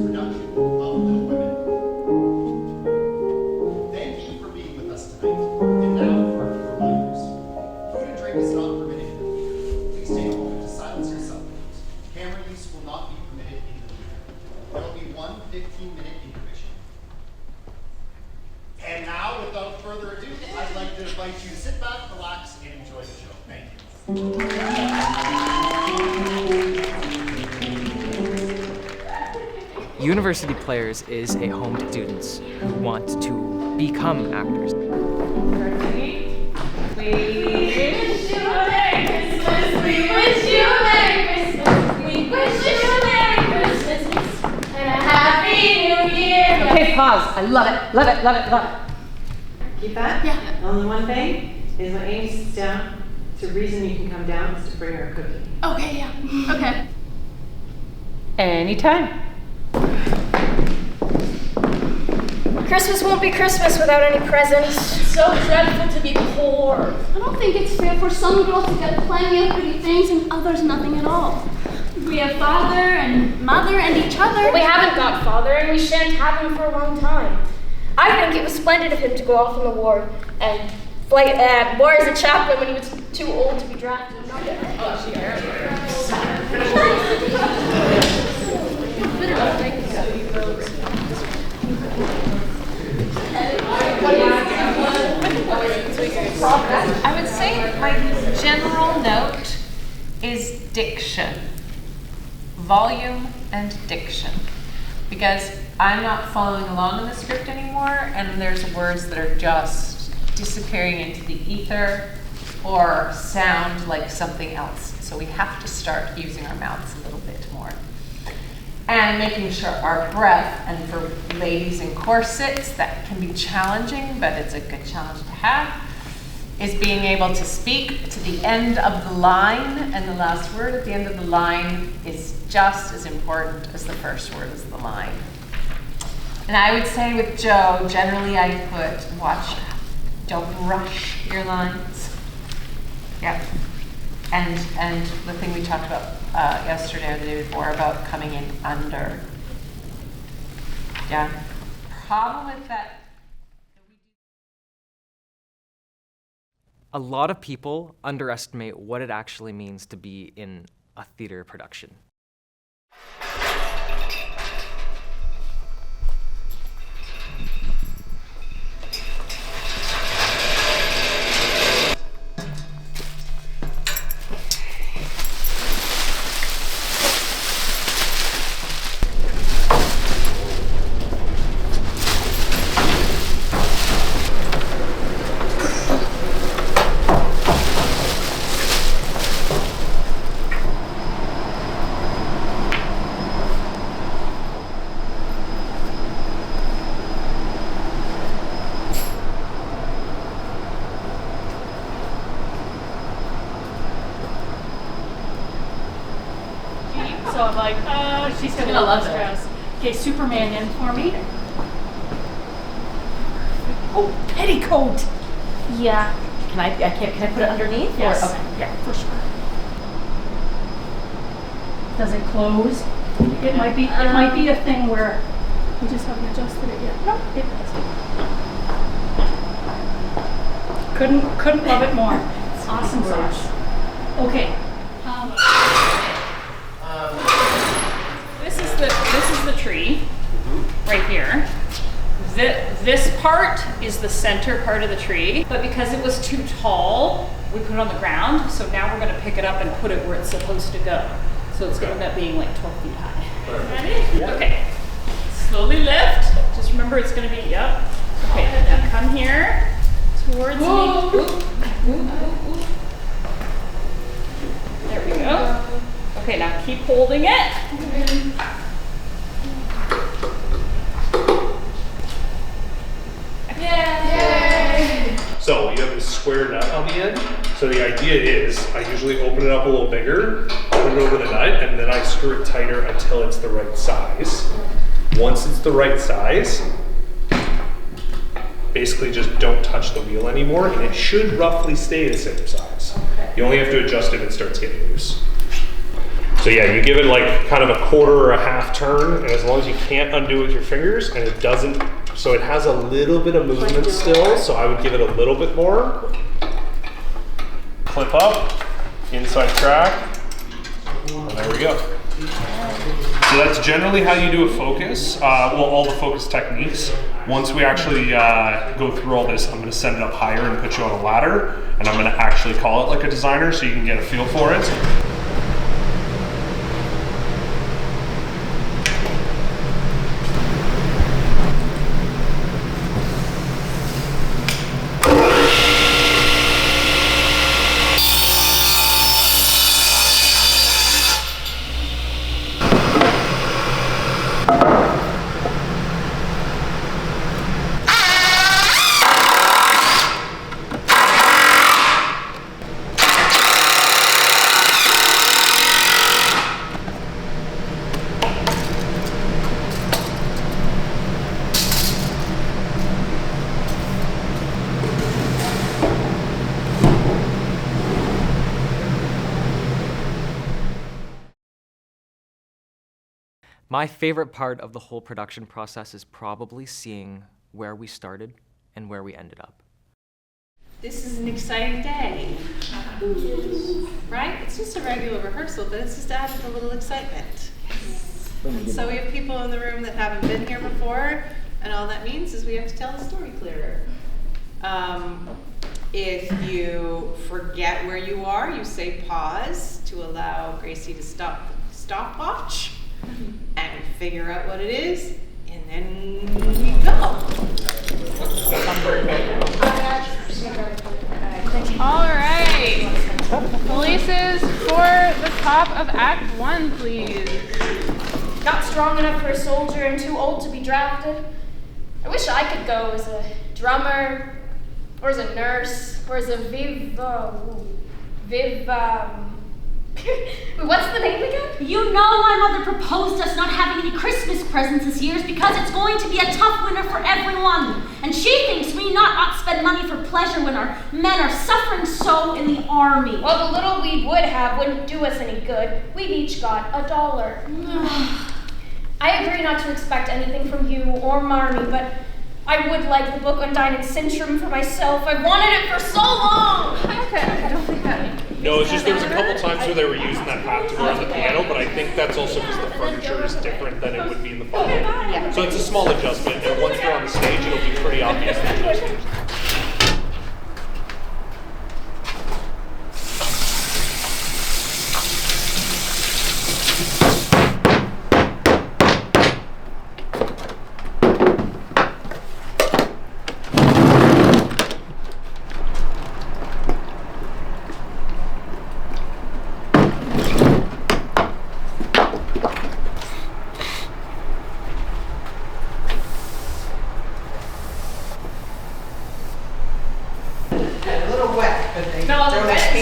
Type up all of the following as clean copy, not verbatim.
production of Little Women. Thank you for being with us tonight. And now for a few reminders. Food and drink is not permitted in the theater. Please take a moment to silence your cell phones. Camera use will not be permitted in the theater. There will be one 15-minute intermission. And now, without further ado, I'd like to invite you to sit back, relax, and enjoy the show. Thank you. University Players is a home to students who want to become actors. We wish you a Merry Christmas. We wish you a Merry Christmas. We wish you a Merry Christmas and a Happy New Year. Okay, pause. I love it. Love it. Love it. Love it. Keep that? Yeah. Only one thing is when Amy sits down, the reason you can come down is to bring her a cookie. Okay, yeah. Okay. Anytime. Christmas won't be Christmas without any presents. It's so dreadful to be poor. I don't think it's fair for some girls to get plenty of pretty things and others nothing at all. We have father and mother and each other. But we haven't got father, and we shan't have him for a long time. I think it was splendid of him to go off in the war and fight war as a chaplain when he was too old to be drafted. I would say my general note is diction. Volume and diction. Because I'm not following along in the script anymore, and there's words that are just disappearing into the ether or sound like something else. So we have to start using our mouths a little bit more. And making sure our breath, and for ladies in corsets, that can be challenging, but it's a good challenge to have, is being able to speak to the end of the line, and the last word at the end of the line is just as important as the first word of the line. And I would say with Joe, generally I put, don't rush your lines. Yep. And the thing we talked about yesterday or the day before about coming in under. Yeah. Problem with that. A lot of people underestimate what it actually means to be in a theater production. So I'm like, she's gonna love this. Okay, Superman in for me. Oh, petticoat. Yeah. Can I put it underneath? Yes. Or, okay. Yeah, for sure. Does it close? It might be a thing where we just haven't adjusted it yet. No, it does. Couldn't love it more. Awesome sauce. Okay. This is the tree right here. This part is the center part of the tree, but because it was too tall, we put it on the ground. So now we're going to pick it up and put it where it's supposed to go. So it's going to end up being like 12 feet high. Ready? Yeah. Okay. Slowly lift. Just remember it's going to be, yep. Okay, now come here towards me. There we go. Okay, now keep holding it. Yay! So you have this square nut on the end. So the idea is I usually open it up a little bigger, put it over the nut, and then I screw it tighter until it's the right size. Once it's the right size, basically just don't touch the wheel anymore, and it should roughly stay the same size. You only have to adjust if it starts getting loose. So yeah, you give it like kind of a quarter or a half turn, and as long as you can't undo it with your fingers, and it doesn't, so it has a little bit of movement still, so I would give it a little bit more. Clip up, inside track, and there we go. So that's generally how you do a focus, well, all the focus techniques. Once we actually go through all this, I'm going to send it up higher and put you on a ladder, and I'm going to actually call it like a designer so you can get a feel for it. My favorite part of the whole production process is probably seeing where we started and where we ended up. This is an exciting day, right? It's just a regular rehearsal, but it's just added a little excitement. And so we have people in the room that haven't been here before, and all that means is we have to tell the story clearer. If you forget where you are, you say pause to allow Gracie to stop the stopwatch and figure out what it is, and then we go. All right. Releases for the top of Act 1, please. Not strong enough for a soldier and too old to be drafted. I wish I could go as a drummer, or as a nurse, or as a what's the name again? You know my mother proposed us not having any Christmas presents this year because it's going to be a tough winter for everyone. And she thinks we not spend money for pleasure when our men are suffering so in the army. Well, the little we would have wouldn't do us any good. We've each got $1. I agree not to expect anything from you or Marmee, but I would like the book on Dinah Sintram for myself. I've wanted it for so long. Okay, I don't think that. No, it's just there was a couple times where they were using that hapticore on the piano, but I think that's also because the furniture is different than it would be in the bottle. Yeah. So it's a small adjustment, and once they're on the stage, it'll be pretty obvious.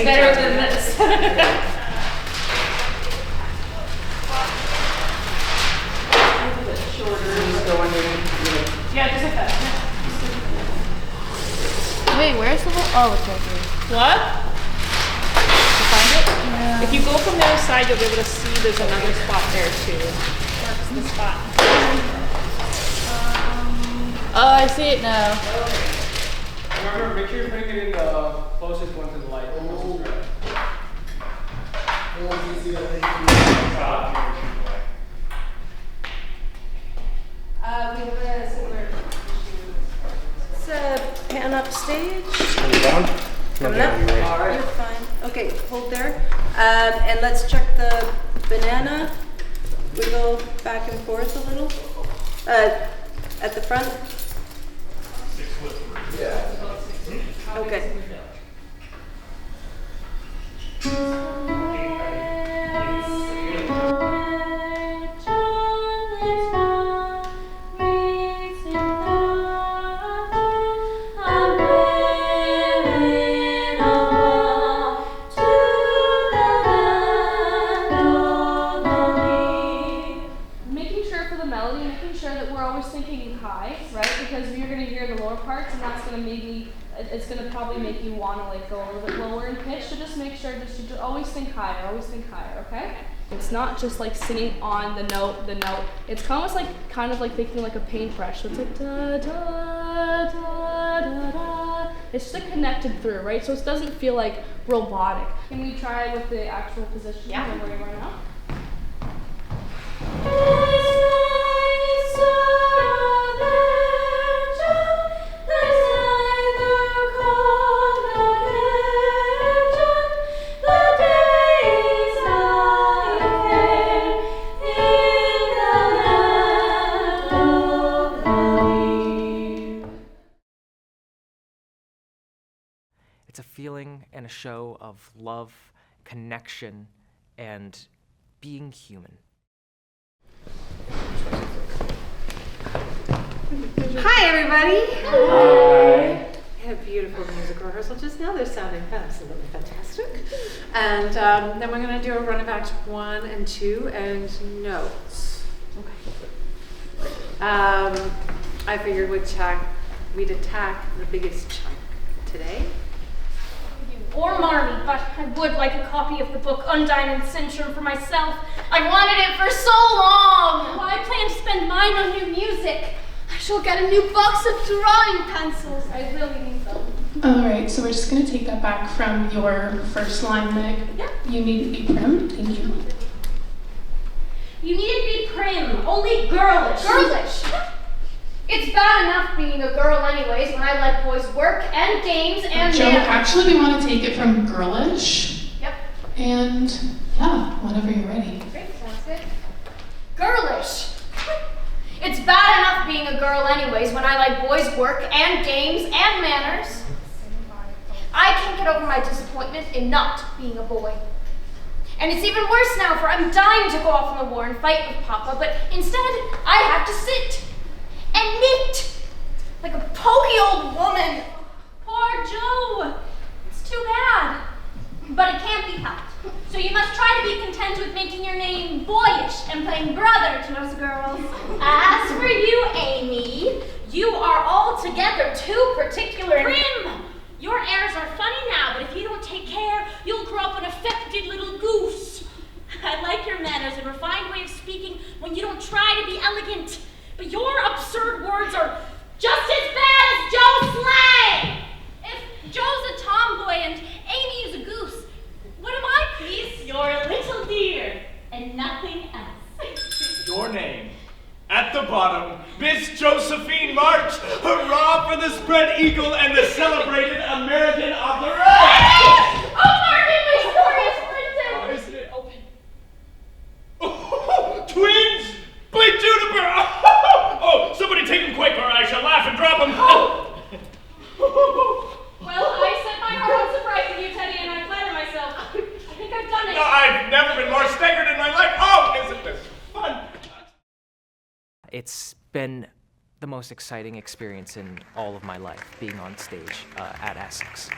Better than this. Yeah, just like that. Wait, where's the whole? Oh, it's right here. What? You find it? Yeah. If you go from the other side, you'll be able to see there's another spot there too. Marks the spot. Oh, I see it now. Remember, make sure you're putting it in the closest one to the light. We have a similar issue. It's a pan up stage. Coming down? Coming up. All right. You're fine. Okay, hold there. And let's check the banana. Wiggle back and forth a little. At the front. 6 foot 3. Yeah. Okay. Making sure for the melody, making sure that we're always thinking high, right? Because you're going to hear the lower parts, and that's going to maybe it's gonna probably make you wanna like go a little bit lower in pitch, so just make sure that you always think higher, okay? It's not just like singing on the note. It's kind of like thinking like a paintbrush. So it's like da da da da da. It's just like connected through, right? So it doesn't feel like robotic. Can we try with the actual position where we are now? It's a feeling and a show of love, connection, and being human. Hi, everybody. Hi. We had a beautiful musical rehearsal just now. They're sounding absolutely fantastic. And then we're going to do a run of Act 1 and 2 and notes. Okay. I figured we'd attack the biggest chunk today. Or Marmy, but I would like a copy of the book Undying Syndrome for myself. I wanted it for so long. Well, I plan to spend mine on new music. I shall get a new box of drawing pencils. I really need them. Alright, so we're just going to take that back from your first line, Meg. Yep. You need to be prim. Thank you. You need to be prim, only girlish. Girlish? It's bad enough being a girl anyways when I let boys work and games and Joe, actually we want to take it from girlish. Yep. And yeah, whenever you're ready. Great, sounds good. Girlish. It's bad enough being a girl anyways when I like boys' work and games and manners. I can't get over my disappointment in not being a boy. And it's even worse now, for I'm dying to go off in the war and fight with Papa, but instead I have to sit and knit like a pokey old woman. Poor Joe. It's too bad. But it can't be helped. So you must try to be content with making your name boyish and playing brother to those girls. As for you, Amy, you are altogether too particular. Prim! Your airs are funny now, but if you don't take care, you'll grow up an affected little goose. I like your manners and refined way of speaking when you don't try to be elegant. But your absurd words are just as bad as Joe's slang! If Joe's a tomboy and Amy is a goose, what am I, please? You're a little dear, and nothing else. Your name. At the bottom, Miss Josephine March. Hurrah for the spread eagle and the celebrated American opera! Oh, Marvin, my story is printed! Oh, isn't it open? Oh, twins! By Juniper! Oh, somebody take him quick or I shall laugh and drop him! Well, I set my heart on surprising you, Teddy, and I flatter myself. I think I've done it. I've never been more staggered in my life! Oh, isn't this fun? It's been the most exciting experience in all of my life, being on stage at Essex.